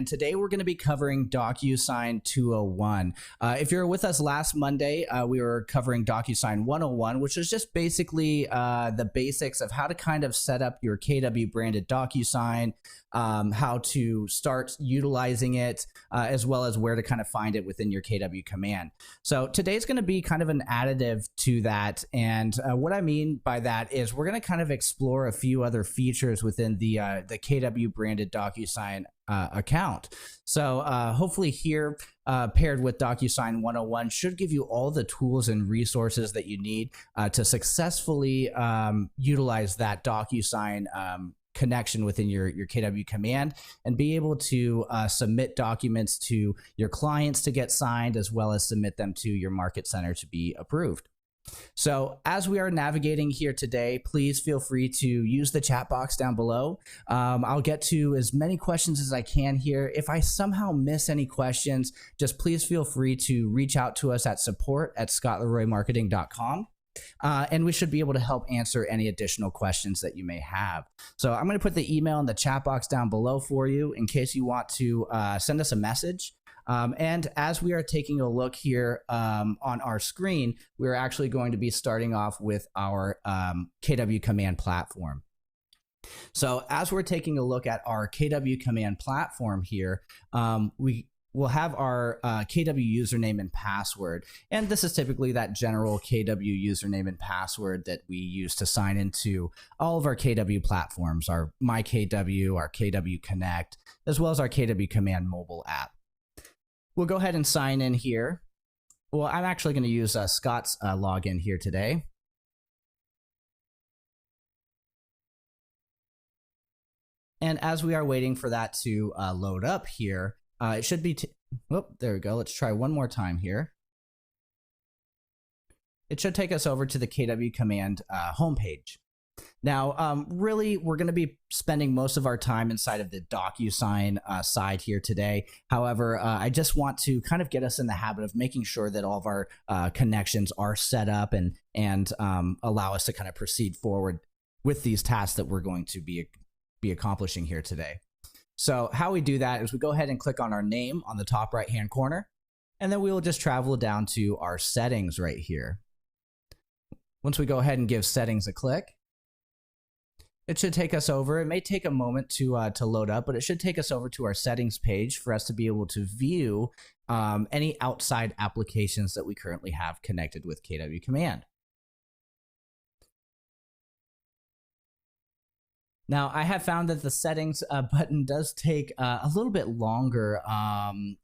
And today we're going to be covering Docusign 201. If you're with us last Monday, we were covering Docusign 101, which is just basically the basics of how to kind of set up your KW branded Docusign, how to start utilizing it, as well as where to kind of find it within your KW command. So today's going to be kind of an additive to that. And what I mean by that is we're going to kind of explore a few other features within the KW branded Docusign account. So hopefully here, paired with Docusign 101, should give you all the tools and resources that you need to successfully utilize that Docusign connection within your KW command and be able to submit documents to your clients to get signed, as well as submit them to your market center to be approved. So as we are navigating here today, please feel free to use the chat box down below. I'll get to as many questions as I can here. If I somehow miss any questions, just please feel free to reach out to us at support@scottleroymarketing.com. And we should be able to help answer any additional questions that you may have. So I'm going to put the email in the chat box down below for you in case you want to send us a message. And as we are taking a look here on our screen, we're actually going to be starting off with our KW command platform. So as we're taking a look at our KW command platform here, we'll have our KW username and password. And this is typically that general KW username and password that we use to sign into all of our KW platforms, our MyKW, our KW Connect, as well as our KW Command mobile app. We'll go ahead and sign in here. Well, I'm actually going to use Scott's login here today. And as we are waiting for that to load up here, it should be, oh, there we go. Let's try one more time here. It should take us over to the KW command homepage. Now, really, we're going to be spending most of our time inside of the Docusign side here today. However, I just want to kind of get us in the habit of making sure that all of our connections are set up and allow us to kind of proceed forward with these tasks that we're going to be accomplishing here today. So how we do that is we go ahead and click on our name on the top right-hand corner, and then we will just travel down to our settings right here. Once we go ahead and give settings a click, it should take us over. It may take a moment to load up, but it should take us over to our settings page for us to be able to view any outside applications that we currently have connected with KW Command. Now, I have found that the settings button does take a little bit longer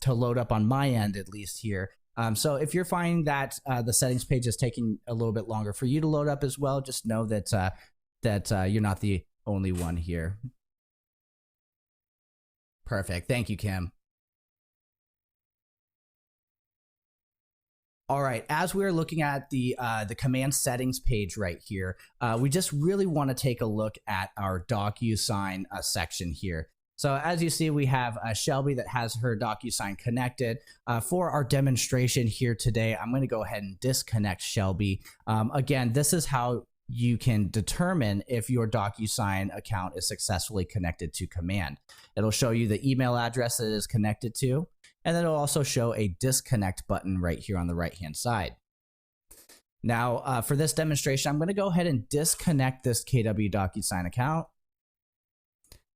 to load up on my end, at least here. So if you're finding that the settings page is taking a little bit longer for you to load up as well, just know that you're not the only one here. Perfect. Thank you, Kim. All right, as we're looking at the command settings page right here, we just really want to take a look at our Docusign section here. So as you see, we have Shelby that has her Docusign connected. For our demonstration here today, I'm going to go ahead and disconnect Shelby. Again, this is how you can determine if your Docusign account is successfully connected to command. It'll show you the email address that it is connected to, and then it'll also show a disconnect button right here on the right-hand side. Now, for this demonstration, I'm going to go ahead and disconnect this KW Docusign account.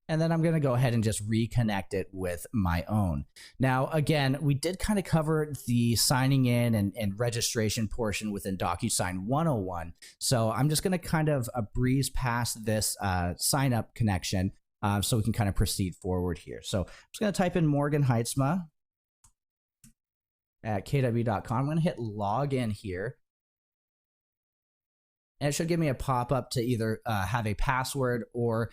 And then I'm going to go ahead and just reconnect it with my own. Now, again, we did kind of cover the signing in and registration portion within Docusign 101. So I'm just going to kind of breeze past this sign up connection so we can kind of proceed forward here. So I'm just going to type in Morgan Heitzma at kw.com. I'm going to hit login here. And it should give me a pop-up to either have a password or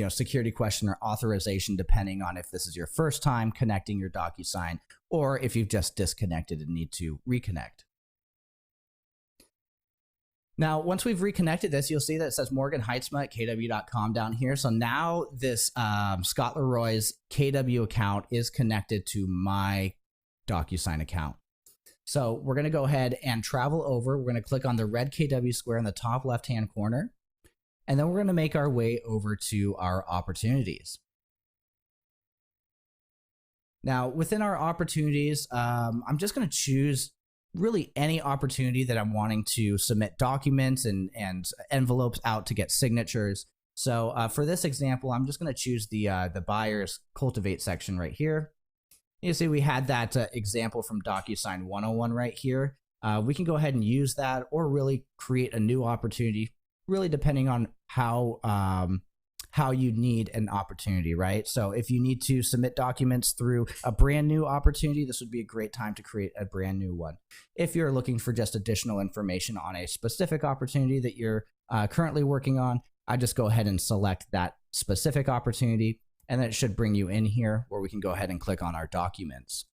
security question or authorization, depending on if this is your first time connecting your Docusign or if you've just disconnected and need to reconnect. Now, once we've reconnected this, you'll see that it says Morgan Heitzma at kw.com down here. So now this Scott Leroy's KW account is connected to my Docusign account. So we're going to go ahead and travel over. We're going to click on the red KW square in the top left-hand corner. And then we're going to make our way over to our opportunities. Now, within our opportunities, I'm just going to choose really any opportunity that I'm wanting to submit documents and envelopes out to get signatures. So for this example, I'm just going to choose the buyer's cultivate section right here. You see, we had that example from Docusign 101 right here. We can go ahead and use that, or really create a new opportunity, really depending on how you need an opportunity, right? So if you need to submit documents through a brand new opportunity, this would be a great time to create a brand new one. If you're looking for just additional information on a specific opportunity that you're currently working on, I just go ahead and select that specific opportunity, and then it should bring you in here where we can go ahead and click on our documents.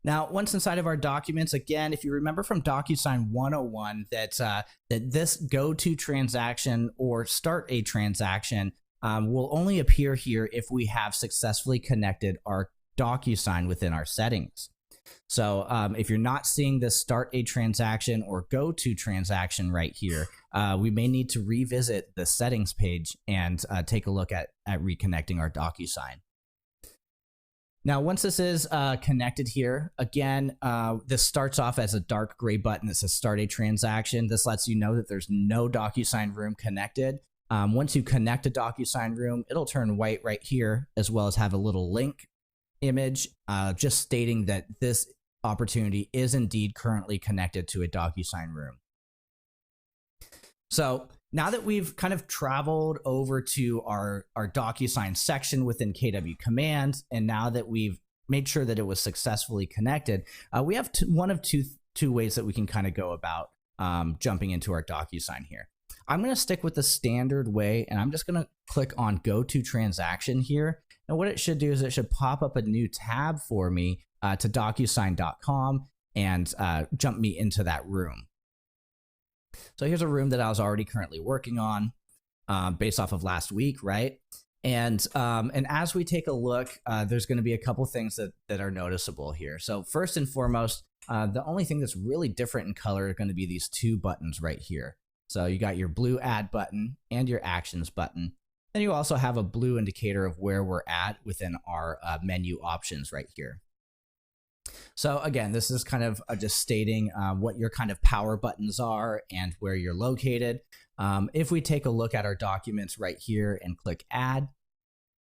Now, once inside of our documents, again, if you remember from Docusign 101 that this go-to transaction or start a transaction will only appear here if we have successfully connected our Docusign within our settings. So if you're not seeing this start a transaction or go-to transaction right here, we may need to revisit the settings page and take a look at reconnecting our Docusign. Now, once this is connected here, again, this starts off as a dark gray button that says start a transaction. This lets you know that there's no Docusign room connected. Once you connect a Docusign room, it'll turn white right here, as well as have a little link image just stating that this opportunity is indeed currently connected to a Docusign room. So now that we've kind of traveled over to our Docusign section within KW Commands, and now that we've made sure that it was successfully connected, we have one of two ways that we can kind of go about jumping into our Docusign here. I'm going to stick with the standard way, and I'm just going to click on Go to Transaction here. And what it should do is it should pop up a new tab for me to docusign.com and jump me into that room. So here's a room that I was already currently working on based off of last week, right? And as we take a look, there's going to be a couple things that are noticeable here. So first and foremost, the only thing that's really different in color are going to be these two buttons right here. So you got your blue add button and your actions button. Then you also have a blue indicator of where we're at within our menu options right here. So again, this is kind of just stating what your kind of power buttons are and where you're located. If we take a look at our documents right here and click add,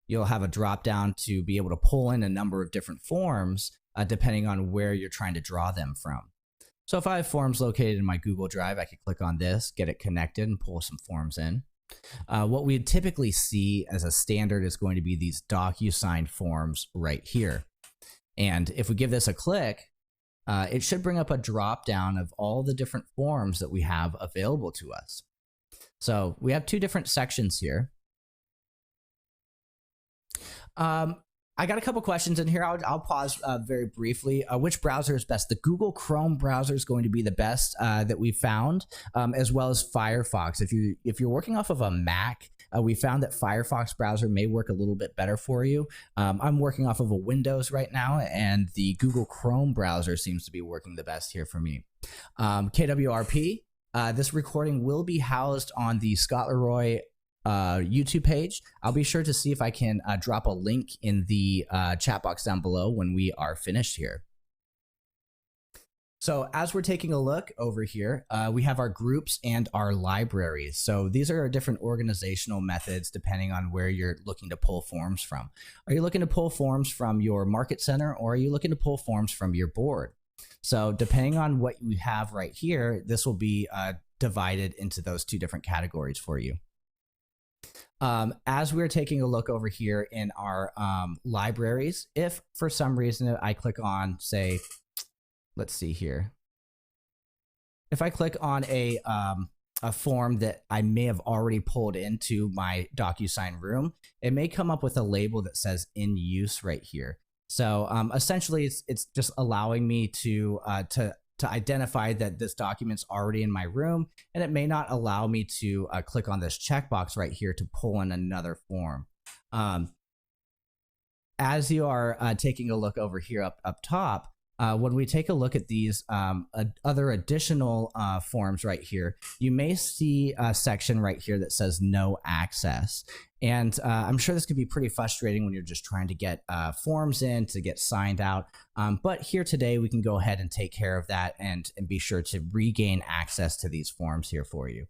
you'll have a drop down to be able to pull in a number of different forms depending on where you're trying to draw them from. So if I have forms located in my Google Drive, I could click on this, get it connected, and pull some forms in. What we typically see as a standard is going to be these Docusign forms right here. And if we give this a click, it should bring up a drop down of all the different forms that we have available to us. So we have two different sections here. I got a couple questions in here. I'll pause very briefly. Which browser is best? The Google Chrome browser is going to be the best that we found, as well as Firefox. If you're working off of a Mac, we found that Firefox browser may work a little bit better for you. I'm working off of a Windows right now, and the Google Chrome browser seems to be working the best here for me. KWRP, this recording will be housed on the Scott Leroy YouTube page. I'll be sure to see if I can drop a link in the chat box down below when we are finished here. So as we're taking a look over here, we have our groups and our libraries. So these are our different organizational methods depending on where you're looking to pull forms from. Are you looking to pull forms from your market center, or are you looking to pull forms from your board? So depending on what you have right here, this will be divided into those two different categories for you. As we're taking a look over here in our libraries, if for some reason I click on, say, let's see here. If I click on a form that I may have already pulled into my Docusign room, it may come up with a label that says in use right here. So essentially, it's just allowing me to identify that this document's already in my room, and it may not allow me to click on this checkbox right here to pull in another form. As you are taking a look over here up top, when we take a look at these other additional forms right here, you may see a section right here that says no access. And I'm sure this could be pretty frustrating when you're just trying to get forms in to get signed out. But here today, we can go ahead and take care of that and be sure to regain access to these forms here for you.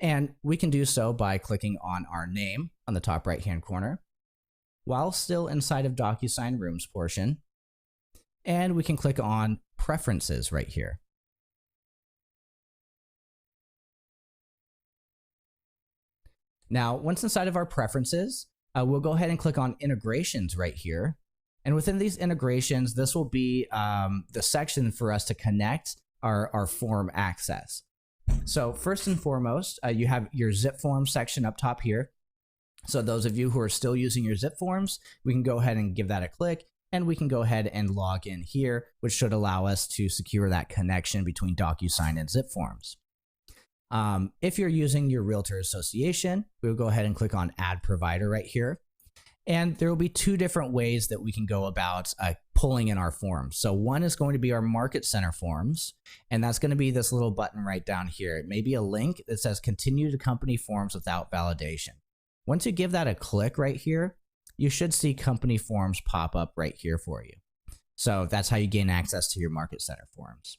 And we can do so by clicking on our name on the top right-hand corner while still inside of Docusign Rooms portion. And we can click on Preferences right here. Now, once inside of our preferences, we'll go ahead and click on Integrations right here. And within these integrations, this will be the section for us to connect our form access. So first and foremost, you have your zip form section up top here. So those of you who are still using your zip forms, we can go ahead and give that a click. And we can go ahead and log in here, which should allow us to secure that connection between Docusign and zip forms. If you're using your Realtor Association, we'll go ahead and click on Add Provider right here. And there will be two different ways that we can go about pulling in our forms. So one is going to be our Market Center forms, and that's going to be this little button right down here. It may be a link that says Continue to Company Forms Without Validation. Once you give that a click right here, you should see company forms pop up right here for you. So that's how you gain access to your Market Center forms.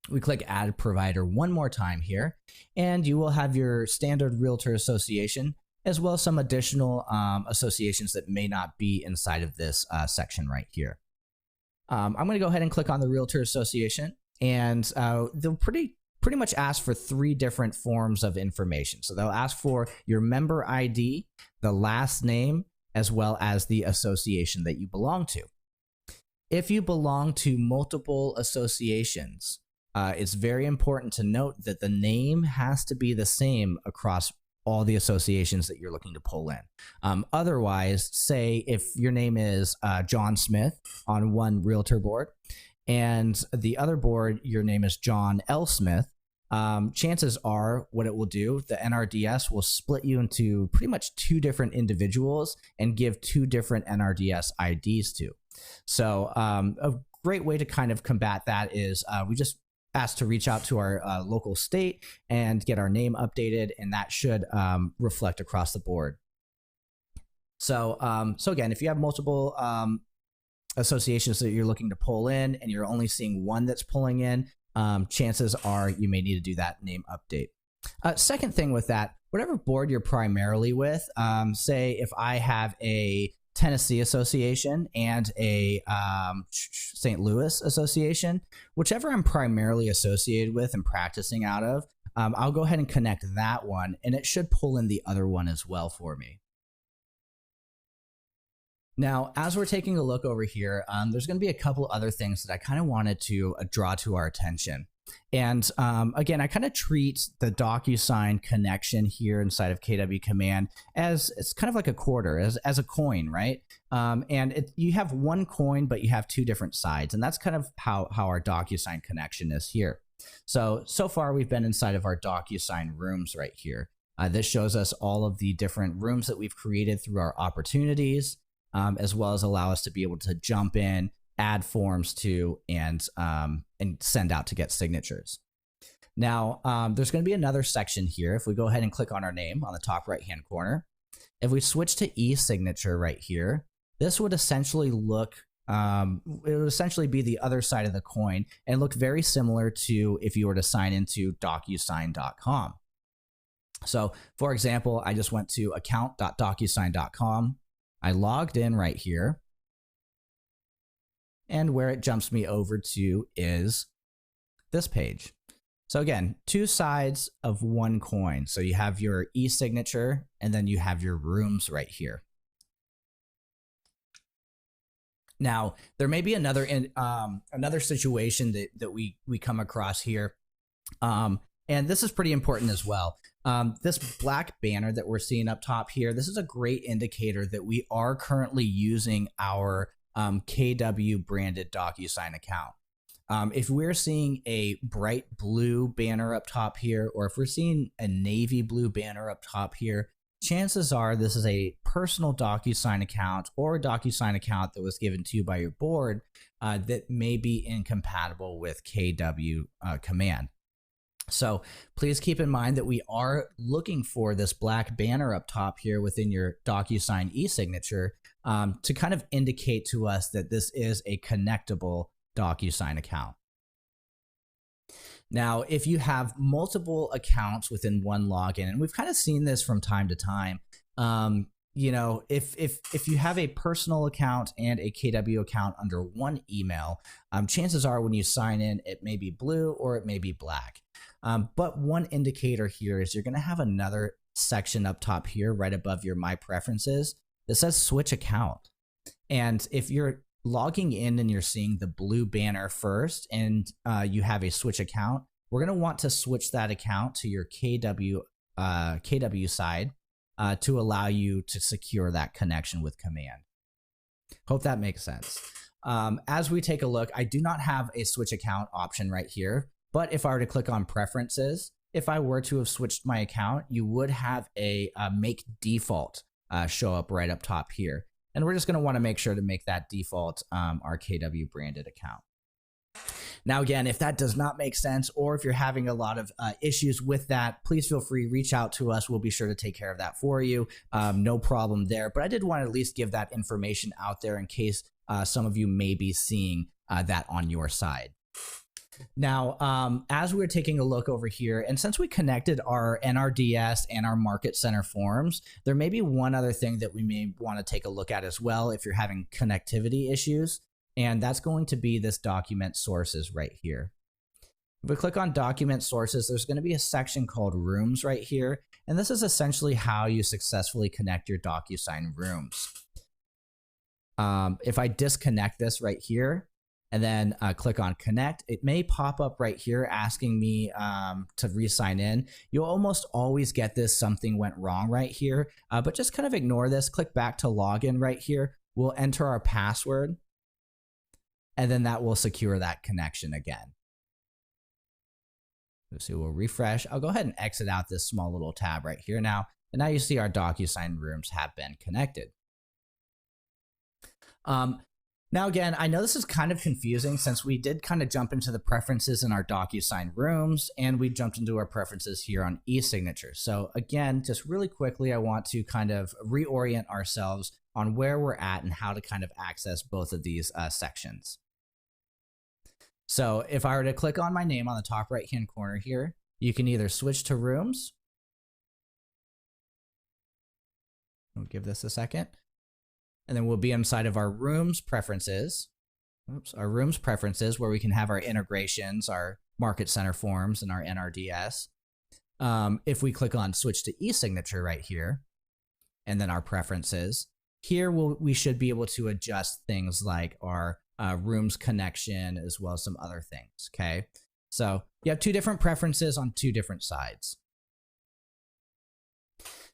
We click Add Provider one more time here, and you will have your standard Realtor Association, as well as some additional associations that may not be inside of this section right here. I'm going to go ahead and click on the Realtor Association, and they'll pretty much ask for three different forms of information. So they'll ask for your member ID, the last name, as well as the association that you belong to. If you belong to multiple associations, it's very important to note that the name has to be the same across all the associations that you're looking to pull in. Otherwise, say if your name is John Smith on one realtor board, and the other board, your name is John L. Smith, chances are what it will do, the NRDS will split you into pretty much two different individuals and give two different NRDS IDs to. So a great way to kind of combat that is we just ask to reach out to our local state and get our name updated, and that should reflect across the board. So, so again, if you have multiple associations that you're looking to pull in and you're only seeing one that's pulling in, chances are you may need to do that name update. Second thing with that, whatever board you're primarily with, say if I have a Tennessee association and a St. Louis association, whichever I'm primarily associated with and practicing out of, I'll go ahead and connect that one, and it should pull in the other one as well for me. Now, as we're taking a look over here, there's going to be a couple other things that I kind of wanted to draw to our attention. And again, I kind of treat the Docusign connection here inside of KW Command as it's kind of like a quarter, as a coin, right? And you have one coin, but you have two different sides. And that's kind of how our Docusign connection is here. So far we've been inside of our Docusign rooms right here. This shows us all of the different rooms that we've created through our opportunities, as well as allow us to be able to jump in, add forms to, and send out to get signatures. Now, there's going to be another section here. If we go ahead and click on our name on the top right-hand corner, if we switch to e-signature right here, this would essentially look, it would essentially be the other side of the coin and look very similar to if you were to sign into Docusign.com. So, for example, I just went to account.docusign.com. I logged in right here, and where it jumps me over to is this page. So again, two sides of one coin. So you have your e-signature, and then you have your rooms right here. Now, there may be another situation that we come across here, and this is pretty important as well. This black banner that we're seeing up top here, this is a great indicator that we are currently using our KW branded Docusign account. If we're seeing a bright blue banner up top here, or if we're seeing a navy blue banner up top here, chances are this is a personal DocuSign account or a DocuSign account that was given to you by your board that may be incompatible with KW command. So please keep in mind that we are looking for this black banner up top here within your DocuSign e-signature to kind of indicate to us that this is a connectable DocuSign account. Now, if you have multiple accounts within one login, and we've kind of seen this from time to time, you know, if you have a personal account and a KW account under one email, chances are when you sign in, it may be blue or it may be black. But one indicator here is you're going to have another section up top here right above your My Preferences that says Switch Account. And if you're logging in and you're seeing the blue banner first and you have a switch account, we're going to want to switch that account to your KW side to allow you to secure that connection with command. Hope that makes sense. As we take a look, I do not have a switch account option right here, but if I were to click on preferences, if I were to have switched my account, you would have a make default show up right up top here. And we're just going to want to make sure to make that default our KW branded account. Now, again, if that does not make sense, or if you're having a lot of issues with that, please feel free, reach out to us. We'll be sure to take care of that for you. No problem there. But I did want to at least give that information out there in case some of you may be seeing that on your side. Now, as we're taking a look over here, and since we connected our NRDS and our Market Center forms, there may be one other thing that we may want to take a look at as well if you're having connectivity issues, and that's going to be this document sources right here. If we click on document sources, there's going to be a section called rooms right here, and this is essentially how you successfully connect your DocuSign rooms. If I disconnect this right here, and then click on connect, it may pop up right here asking me to re-sign in. You'll almost always get this something went wrong right here, but just kind of ignore this. Click back to login right here. We'll enter our password, and then that will secure that connection again. So we'll refresh. I'll go ahead and exit out this small little tab right here now. And now you see our DocuSign rooms have been connected. Now, again, I know this is kind of confusing since we did kind of jump into the preferences in our DocuSign rooms and we jumped into our preferences here on e-signature. So again, just really quickly, I want to kind of reorient ourselves on where we're at and how to kind of access both of these sections. So if I were to click on my name on the top right-hand corner here, you can either switch to rooms. We'll give this a second. And then we'll be inside of our rooms preferences. Oops, our rooms preferences where we can have our integrations, our Market Center forms, and our NRDS. If we click on switch to e-signature right here, and then our preferences, here we should be able to adjust things like our rooms connection as well as some other things, okay? So you have two different preferences on two different sides.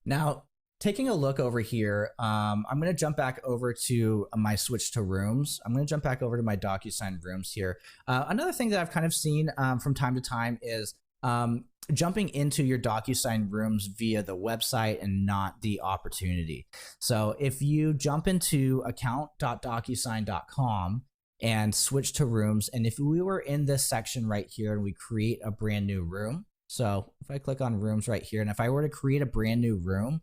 Now, taking a look over here, I'm going to jump back over to my switch to rooms. I'm going to jump back over to my DocuSign rooms here. Another thing that I've kind of seen from time to time is jumping into your DocuSign rooms via the website and not the opportunity. So if you jump into account.docusign.com and switch to rooms, and if we were in this section right here and we create a brand new room, so if I click on rooms right here, and if I were to create a brand new room,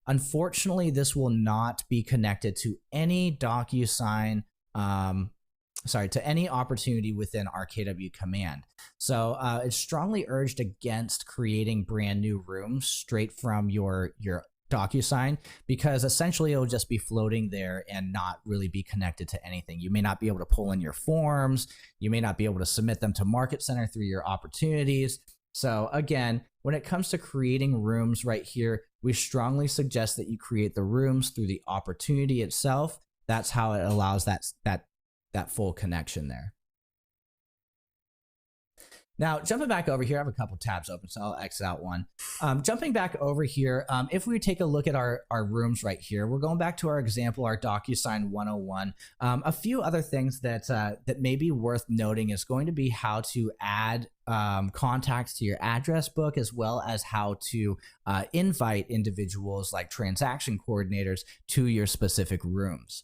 unfortunately, this will not be connected to any DocuSign, to any opportunity within our KW command. So it's strongly urged against creating brand new rooms straight from your DocuSign, because essentially it'll just be floating there and not really be connected to anything. You may not be able to pull in your forms. You may not be able to submit them to Market Center through your opportunities. So again, when it comes to creating rooms right here, we strongly suggest that you create the rooms through the opportunity itself. That's how it allows that full connection there. Now, jumping back over here, I have a couple tabs open, so I'll exit out one. Jumping back over here, if we take a look at our rooms right here, we're going back to our example, our Docusign 101. A few other things that that may be worth noting is going to be how to add contacts to your address book, as well as how to invite individuals like transaction coordinators to your specific rooms.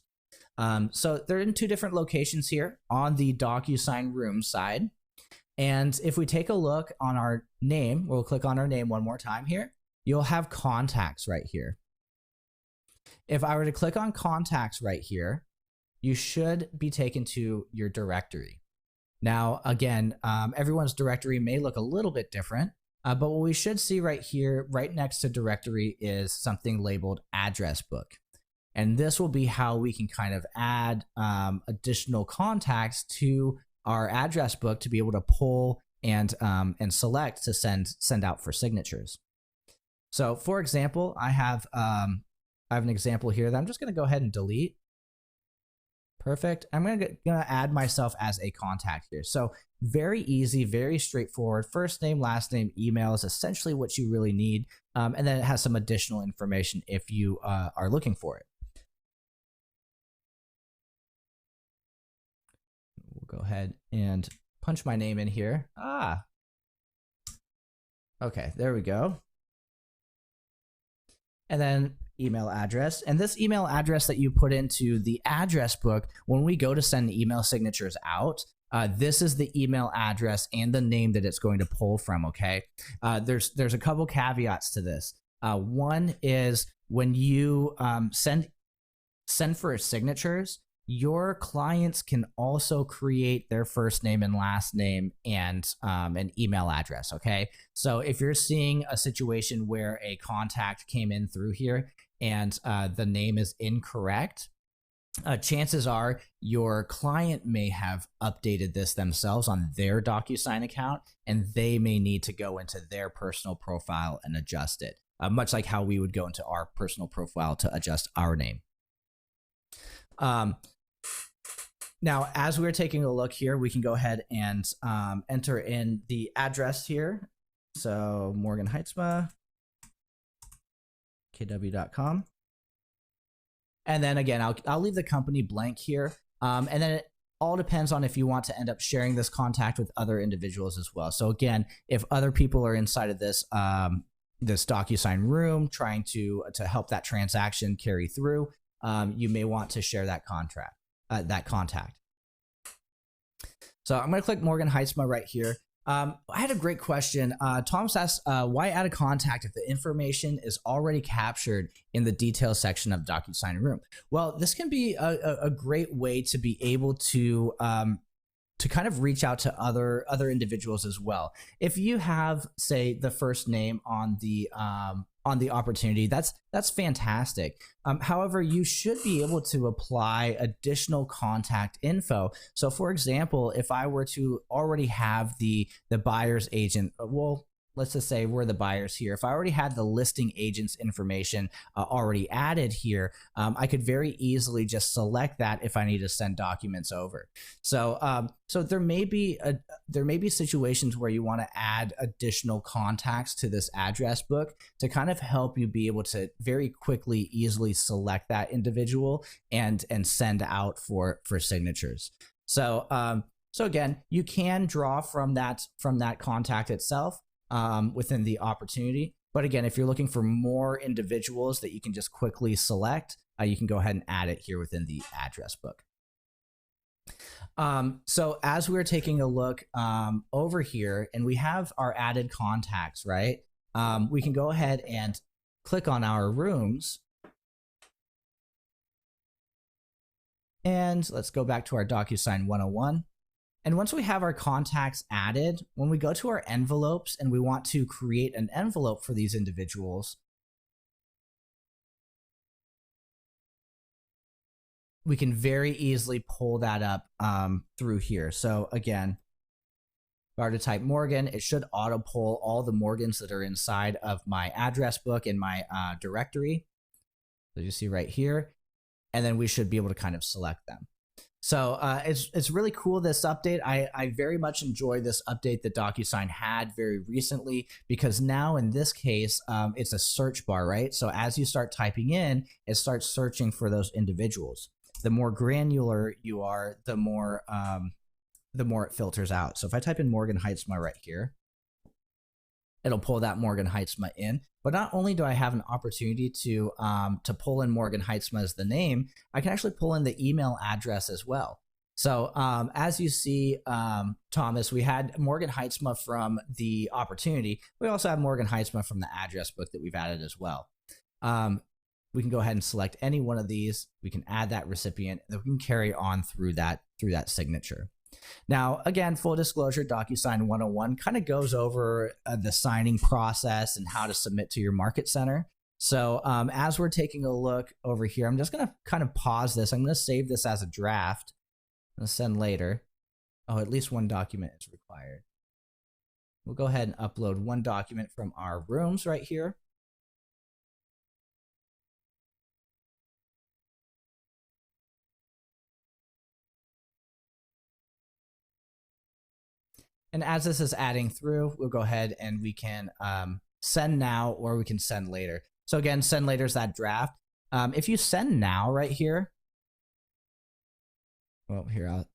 So they're in two different locations here on the Docusign room side. And if we take a look on our name, we'll click on our name one more time here, you'll have contacts right here. If I were to click on contacts right here, you should be taken to your directory. Now, again, everyone's directory may look a little bit different, but what we should see right here, right next to directory, is something labeled address book. And this will be how we can kind of add additional contacts to our address book to be able to pull and select to send out for signatures. So, for example, I have an example here that I'm just going to go ahead and delete. Perfect. I'm going to add myself as a contact here. So very easy, very straightforward. First name, last name, email is essentially what you really need. And then it has some additional information if you are looking for it. We'll go ahead and punch my name in here. Okay, there we go. And then email address. And this email address that you put into the address book, when we go to send email signatures out, this is the email address and the name that it's going to pull from, okay? There's a couple caveats to this. One is when you send for signatures, your clients can also create their first name and last name and an email address, okay? So if you're seeing a situation where a contact came in through here and the name is incorrect, chances are your client may have updated this themselves on their Docusign account, and they may need to go into their personal profile and adjust it, much like how we would go into our personal profile to adjust our name. Now, as we're taking a look here, we can go ahead and enter in the address here. So Morgan Heitzma, kw.com. And then again, I'll leave the company blank here. And then it all depends on if you want to end up sharing this contact with other individuals as well. So again, if other people are inside of this this Docusign room trying to help that transaction carry through, you may want to share that contact. So I'm going to click Morgan Heitzma right here. I had a great question. Thomas asked, why add a contact if the information is already captured in the details section of Docusign Room? Well, this can be a great way to be able to kind of reach out to other individuals as well. If you have, say, the first name on the opportunity, that's fantastic. However, you should be able to apply additional contact info. So for example, if I were to already have the buyer's agent, well, let's just say we're the buyers here. If I already had the listing agent's information already added here, I could very easily just select that if I need to send documents over. So so there may be situations where you want to add additional contacts to this address book to kind of help you be able to very quickly, easily select that individual and send out for signatures. So so again, you can draw from that contact itself within the opportunity. But again, if you're looking for more individuals that you can just quickly select, you can go ahead and add it here within the address book. So as we're taking a look over here and we have our added contacts, right? We can go ahead and click on our rooms. And let's go back to our Docusign 101. And once we have our contacts added, when we go to our envelopes and we want to create an envelope for these individuals, we can very easily pull that up through here. So again, if I were to type Morgan, it should auto pull all the Morgans that are inside of my address book in my directory. So you see right here, and then we should be able to kind of select them. So it's really cool, this update. I very much enjoy this update that DocuSign had very recently, because now in this case, it's a search bar, right? So as you start typing in, it starts searching for those individuals. The more granular you are, the more it filters out. So if I type in Morgan Heitzma right here, it'll pull that Morgan Heitzma in. But not only do I have an opportunity to pull in Morgan Heitzma as the name, I can actually pull in the email address as well. So as you see, Thomas, we had Morgan Heitzma from the opportunity. We also have Morgan Heitzma from the address book that we've added as well. We can go ahead and select any one of these. We can add that recipient, and we can carry on through that signature. Now, again, full disclosure, DocuSign 101 kind of goes over the signing process and how to submit to your market center. So as we're taking a look over here, I'm just going to kind of pause this. I'm going to save this as a draft. I'm going to send later. Oh, at least one document is required. We'll go ahead and upload one document from our rooms right here. And as this is adding through, we'll go ahead and we can send now, or we can send later. So again, send later is that draft. If you send now right here, well, here,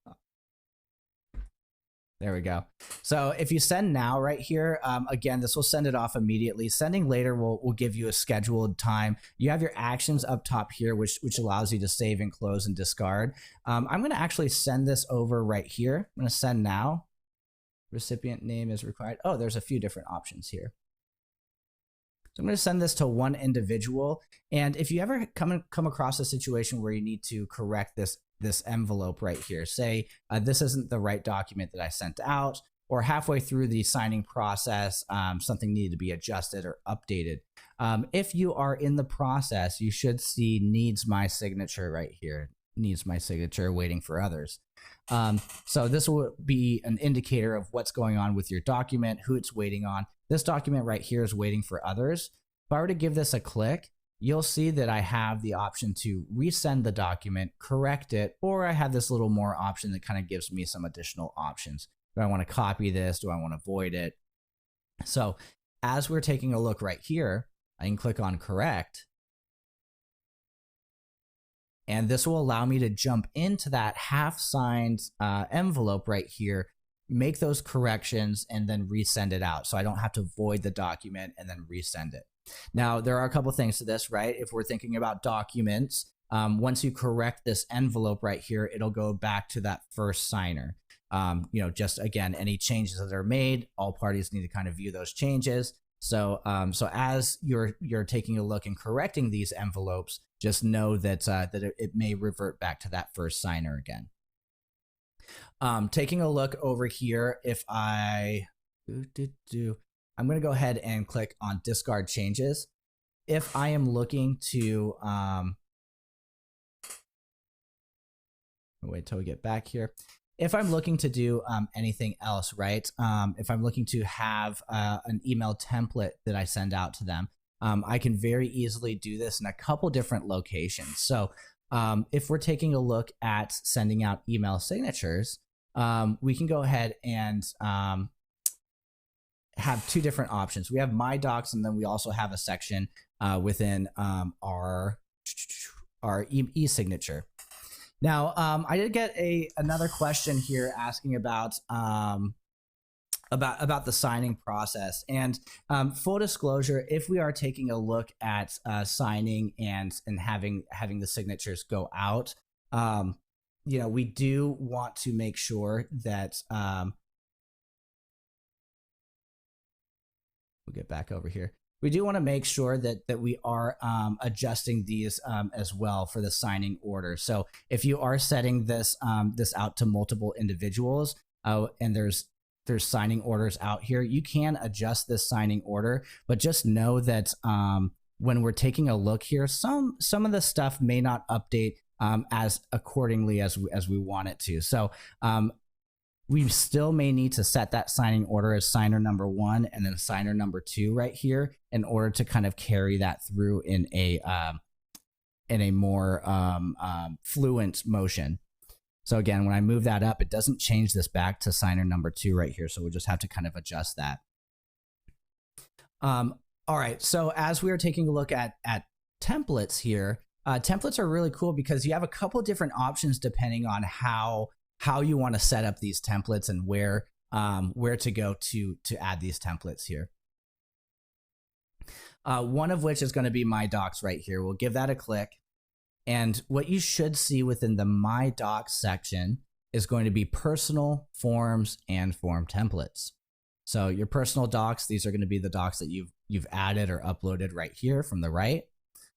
there we go. So if you send now right here, again, this will send it off immediately. Sending later will give you a scheduled time. You have your actions up top here, which allows you to save and close and discard. I'm going to actually send this over right here. I'm going to send now. Recipient name is required. Oh, there's a few different options here. So I'm going to send this to one individual. And if you ever come across a situation where you need to correct this envelope right here, say this isn't the right document that I sent out, or halfway through the signing process, something needed to be adjusted or updated. If you are in the process, you should see needs my signature right here. Needs my signature, waiting for others. So this will be an indicator of what's going on with your document, who it's waiting on. This document right here is waiting for others. If I were to give this a click, you'll see that I have the option to resend the document, correct it, or I have this little more option that kind of gives me some additional options. Do I want to copy this? Do I want to void it? So as we're taking a look right here, I can click on correct. And this will allow me to jump into that half-signed envelope right here, make those corrections, and then resend it out. So I don't have to void the document and then resend it. Now, there are a couple things to this, right? If we're thinking about documents, once you correct this envelope right here, it'll go back to that first signer. Just again, any changes that are made, all parties need to kind of view those changes. So as you're taking a look and correcting these envelopes, just know that it may revert back to that first signer again. Taking a look over here, if I'm going to go ahead and click on discard changes. If I am looking to wait till we get back here. If I'm looking to do anything else, right? If I'm looking to have an email template that I send out to them, I can very easily do this in a couple different locations. So if we're taking a look at sending out email signatures, we can go ahead and have two different options. We have My Docs, and then we also have a section within our e-signature. Now, I did get another question here asking about the signing process. And full disclosure, if we are taking a look at signing and having the signatures go out, we do want to make sure that we'll get back over here. We do want to make sure that we are adjusting these as well for the signing order. So if you are setting this out to multiple individuals, and there's signing orders out here, you can adjust this signing order, but just know that when we're taking a look here, some of the stuff may not update as accordingly as we want it to. So we still may need to set that signing order as signer number 1 and then signer number 2 right here in order to kind of carry that through in a more fluent motion. So again, when I move that up, it doesn't change this back to signer number 2 right here. So we'll just have to kind of adjust that. All right, so as we are taking a look at templates here, templates are really cool because you have a couple different options depending on how you want to set up these templates and where to go to add these templates here. One of which is going to be My Docs right here. We'll give that a click. And what you should see within the My Docs section is going to be personal, forms, and form templates. So your personal docs, these are going to be the docs that you've added or uploaded right here from the right.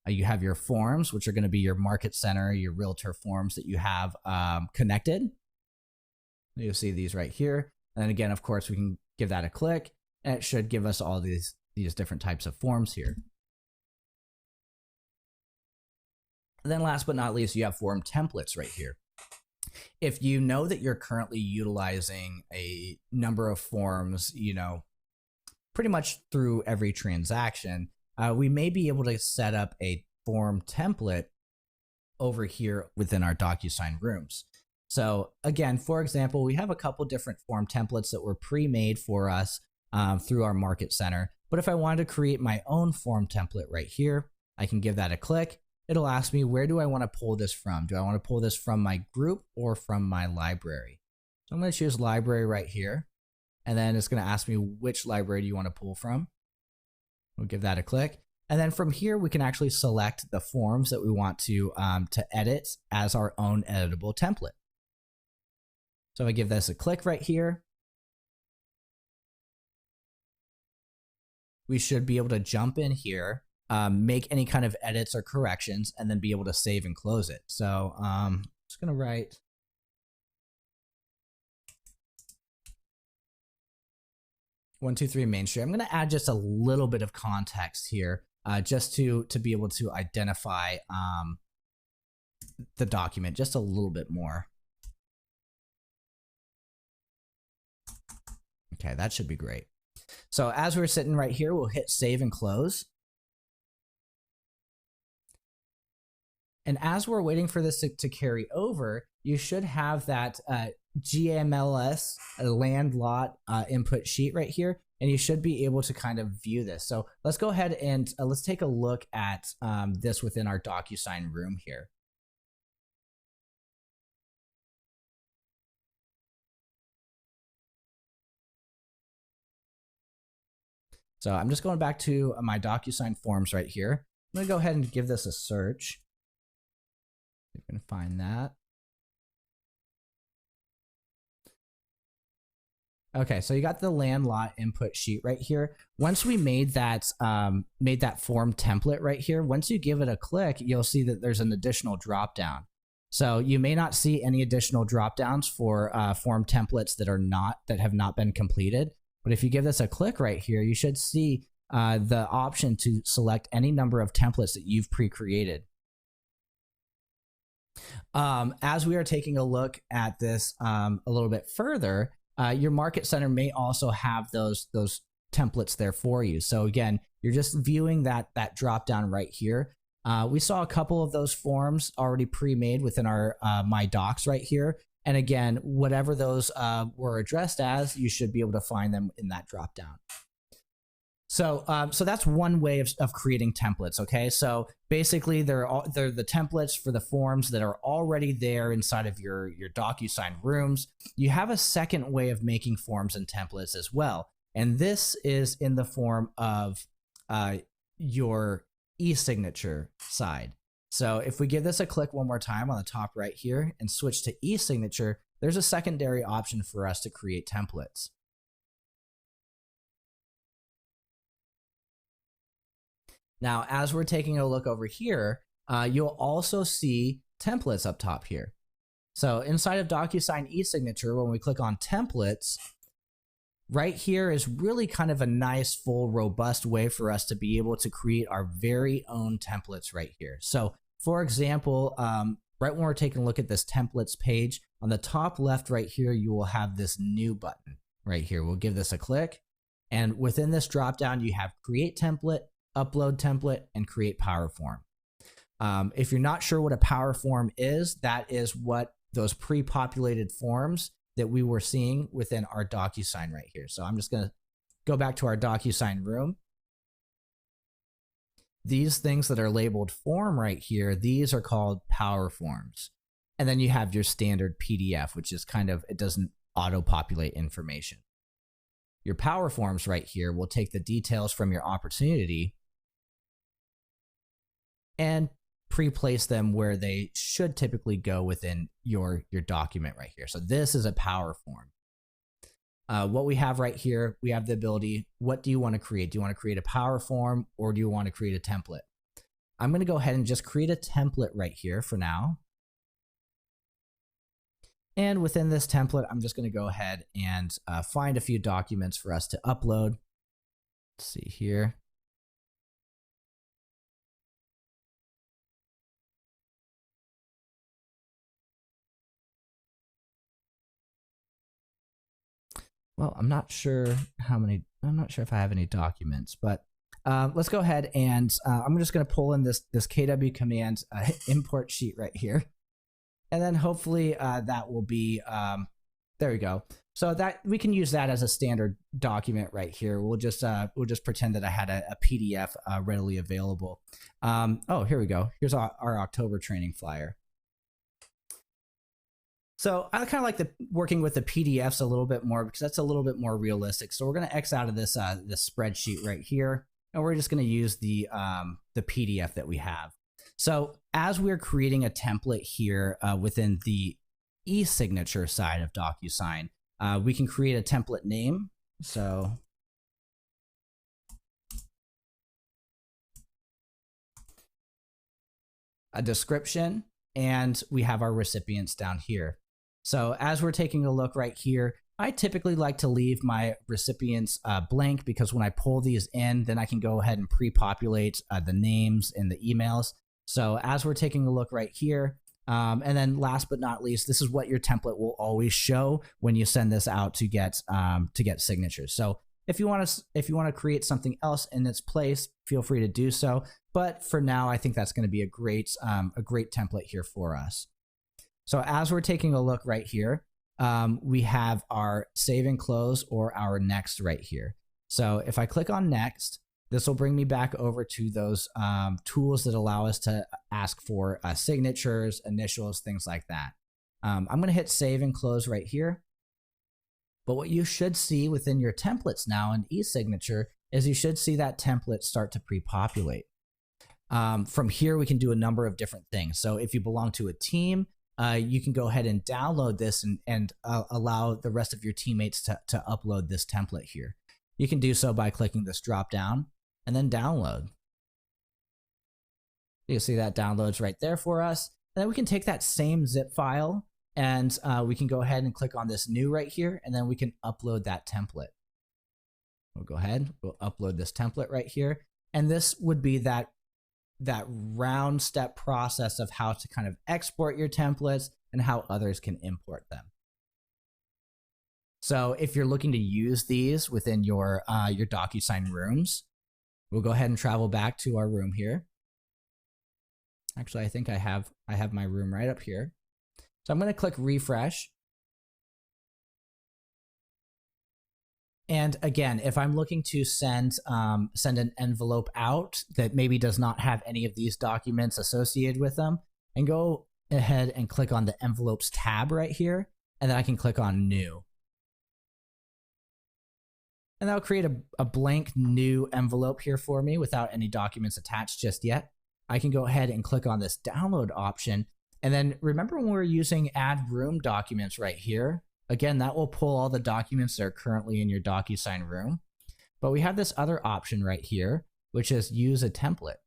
You have your forms, which are going to be your market center, your realtor forms that you have connected. You'll see these right here. And again, of course, we can give that a click, and it should give us all these different types of forms here. And then last but not least, you have form templates right here. If you know that you're currently utilizing a number of forms, pretty much through every transaction, we may be able to set up a form template over here within our Docusign rooms. So again, for example, we have a couple different form templates that were pre-made for us through our market center. But if I wanted to create my own form template right here, I can give that a click. It'll ask me, where do I want to pull this from? Do I want to pull this from my group or from my library? So I'm going to choose library right here. And then it's going to ask me, which library do you want to pull from? We'll give that a click. And then from here, we can actually select the forms that we want to edit as our own editable template. So I give this a click right here. We should be able to jump in here, make any kind of edits or corrections, and then be able to save and close it. So I'm just going to write 123 Main Street. I'm going to add just a little bit of context here, just to be able to identify the document just a little bit more. Okay, that should be great. So as we're sitting right here, we'll hit save and close. And as we're waiting for this to carry over, you should have that GMLS land lot input sheet right here, and you should be able to kind of view this. So let's go ahead and let's take a look at this within our Docusign room here. So I'm just going back to my Docusign forms right here. I'm going to go ahead and give this a search. You can find that. Okay, so you got the land lot input sheet right here. Once we made that form template right here, once you give it a click, you'll see that there's an additional drop down. So you may not see any additional drop downs for form templates that have not been completed. But if you give this a click right here, you should see the option to select any number of templates that you've pre-created. As we are taking a look at this a little bit further, your market center may also have those templates there for you. So again, you're just viewing that drop down right here. We saw a couple of those forms already pre-made within our My Docs right here. And again, whatever those were addressed as, you should be able to find them in that drop down. So that's one way of creating templates. Okay, so basically they're the templates for the forms that are already there inside of your Docusign rooms. You have a second way of making forms and templates as well, and this is in the form of your e-signature side. So if we give this a click one more time on the top right here and switch to e-signature, there's a secondary option for us to create templates. Now, as we're taking a look over here, you'll also see templates up top here. So inside of Docusign e-signature, when we click on templates, right here is really kind of a nice, full, robust way for us to be able to create our very own templates right here. So for example, right when we're taking a look at this templates page, on the top left right here, you will have this new button right here. We'll give this a click. And within this dropdown, you have create template, upload template, and create power form. If you're not sure what a power form is, that is what those pre-populated forms that we were seeing within our DocuSign right here. So I'm just going to go back to our DocuSign room. These things that are labeled form right here, these are called power forms. And then you have your standard PDF, which is kind of, it doesn't auto-populate information. Your power forms right here will take the details from your opportunity and pre-place them where they should typically go within your document right here. So this is a power form. What we have right here, we have the ability, what do you want to create? Do you want to create a power form or do you want to create a template? I'm going to go ahead and just create a template right here for now. And within this template, I'm just going to go ahead and find a few documents for us to upload. Let's see here. Well, I'm not sure if I have any documents, but let's go ahead and I'm just going to pull in this KW command import sheet right here. And then hopefully that will be, there we go. So that we can use that as a standard document right here. We'll just pretend that I had a PDF readily available. Oh, here we go. Here's our October training flyer. So I kind of like working with the PDFs a little bit more because that's a little bit more realistic. So we're going to X out of this spreadsheet right here, and we're just going to use the PDF that we have. So as we're creating a template here within the e-signature side of DocuSign, we can create a template name. So a description, and we have our recipients down here. So as we're taking a look right here, I typically like to leave my recipients blank because when I pull these in, then I can go ahead and pre-populate the names and the emails. So as we're taking a look right here, and then last but not least, this is what your template will always show when you send this out to get signatures. So if you want to create something else in its place, feel free to do so. But for now, I think that's going to be a great template here for us. So as we're taking a look right here, we have our save and close or our next right here. So if I click on next, this will bring me back over to those tools that allow us to ask for signatures, initials, things like that. I'm going to hit save and close right here. But what you should see within your templates now in e-signature is you should see that template start to pre-populate. From here, we can do a number of different things. So if you belong to a team, you can go ahead and download this and allow the rest of your teammates to upload this template here. You can do so by clicking this drop down and then download. You see that downloads right there for us. And then we can take that same zip file and we can go ahead and click on this new right here, and then we can upload that template. We'll go ahead, we'll upload this template right here. And this would be that round step process of how to kind of export your templates and how others can import them. So if you're looking to use these within your DocuSign rooms, we'll go ahead and travel back to our room here. Actually, I think I have my room right up here. So I'm going to click refresh. And again, if I'm looking to send an envelope out that maybe does not have any of these documents associated with them, and go ahead and click on the envelopes tab right here, and then I can click on new. And that'll create a blank new envelope here for me without any documents attached just yet. I can go ahead and click on this download option. And then remember when we were using add room documents right here? Again, that will pull all the documents that are currently in your DocuSign room. But we have this other option right here, which is use a template.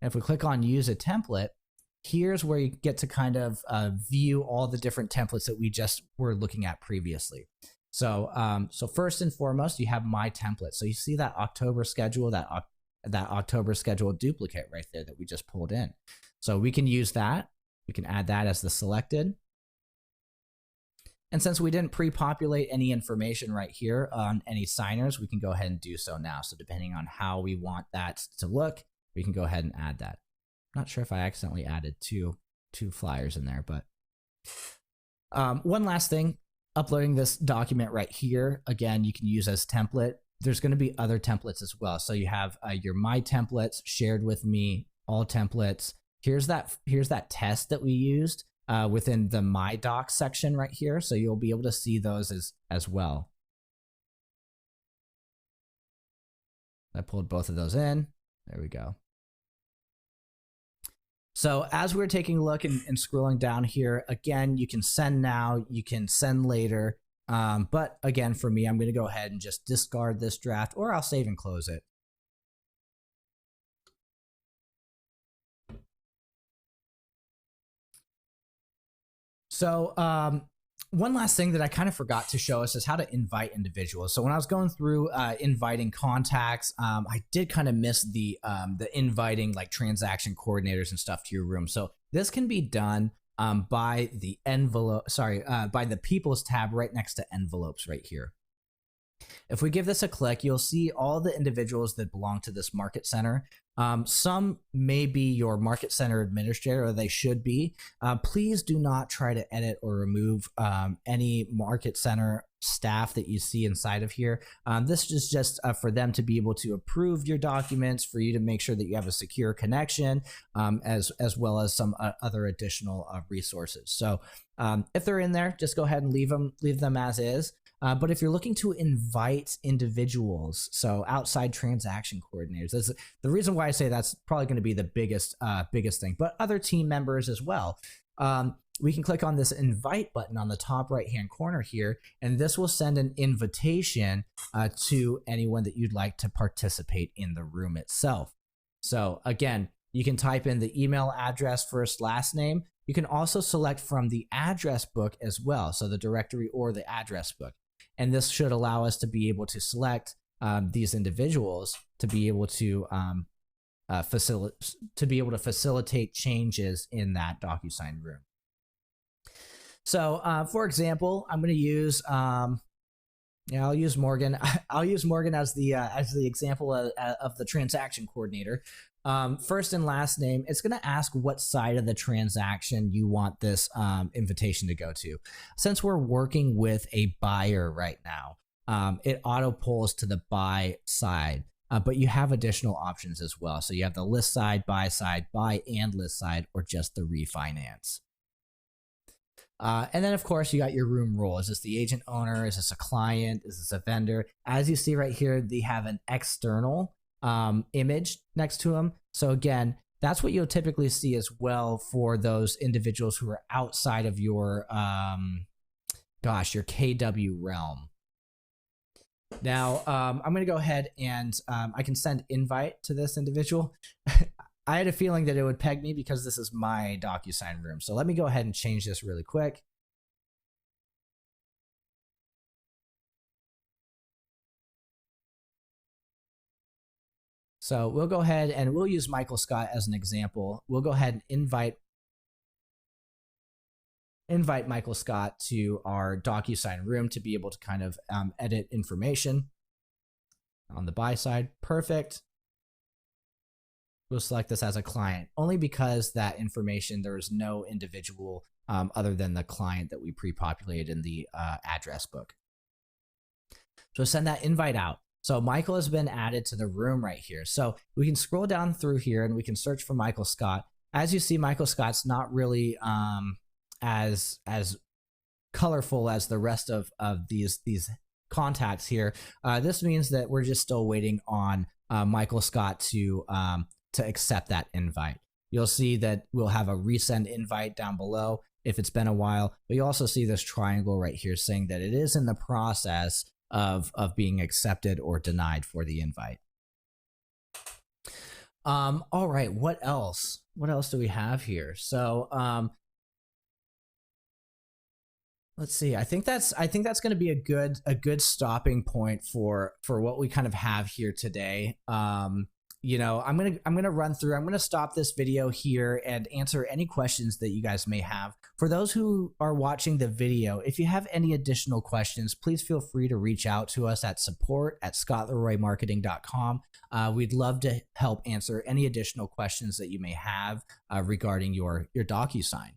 And if we click on use a template, here's where you get to kind of view all the different templates that we just were looking at previously. So, so first and foremost, you have my template. So you see that October schedule, that October schedule duplicate right there that we just pulled in. So we can use that. We can add that as the selected. And since we didn't pre-populate any information right here on any signers, we can go ahead and do so now. So depending on how we want that to look, we can go ahead and add that. I'm not sure if I accidentally added two flyers in there, but One last thing, uploading this document right here, again, you can use as template. There's going to be other templates as well. So you have your my templates, shared with me, all templates. Here's that test that we used within the my docs section right here. So you'll be able to see those as well. I pulled both of those in. There we go. So as we're taking a look and scrolling down here, again, you can send now, you can send later. But again, for me, I'm going to go ahead and just discard this draft, or I'll save and close it. So one last thing that I kind of forgot to show us is how to invite individuals. So when I was going through inviting contacts, I did kind of miss the inviting like transaction coordinators and stuff to your room. So this can be done by the by the People's tab right next to envelopes right here. If we give this a click, you'll see all the individuals that belong to this market center. Some may be your market center administrator, or they should be. Please do not try to edit or remove any market center staff that you see inside of here. This is just for them to be able to approve your documents, for you to make sure that you have a secure connection, as well as some other additional resources. So if they're in there, just go ahead and leave them as is. But if you're looking to invite individuals, so outside transaction coordinators, that's the reason why I say that's probably going to be the biggest thing, but other team members as well. We can click on this invite button on the top right-hand corner here, and this will send an invitation to anyone that you'd like to participate in the room itself. So again, you can type in the email address, first, last name. You can also select from the address book as well, so the directory or the address book. And this should allow us to be able to select these individuals to be able to facilitate changes in that Docusign room. So, for example, I'm going to use I'll use Morgan. I'll use Morgan as the example of the transaction coordinator. First and last name, it's going to ask what side of the transaction you want this invitation to go to. Since we're working with a buyer right now, it auto pulls to the buy side, but you have additional options as well. So you have the list side, buy and list side, or just the refinance. And then, of course, you got your room role. Is this the agent owner? Is this a client? Is this a vendor? As you see right here, they have an external image next to them. So again, that's what you'll typically see as well for those individuals who are outside of your, your KW realm. Now, I'm going to go ahead and I can send invite to this individual. I had a feeling that it would peg me because this is my Docusign room. So let me go ahead and change this really quick. So we'll go ahead and we'll use Michael Scott as an example. We'll go ahead and invite Michael Scott to our Docusign room to be able to kind of edit information on the buy side. Perfect. We'll select this as a client only because that information, there is no individual other than the client that we pre-populated in the address book. So send that invite out. So Michael has been added to the room right here. So we can scroll down through here and we can search for Michael Scott. As you see, Michael Scott's not really as colorful as the rest of these contacts here. This means that we're just still waiting on Michael Scott to accept that invite. You'll see that we'll have a resend invite down below if it's been a while, but you also see this triangle right here saying that it is in the process of being accepted or denied for the invite. All right, what else? What else do we have here? So let's see. I think that's going to be a good stopping point for what we kind of have here today. You know, I'm gonna run through. I'm gonna stop this video here and answer any questions that you guys may have. For those who are watching the video, if you have any additional questions, please feel free to reach out to us at support@scottleroymarketing.com. We'd love to help answer any additional questions that you may have regarding your Docusign.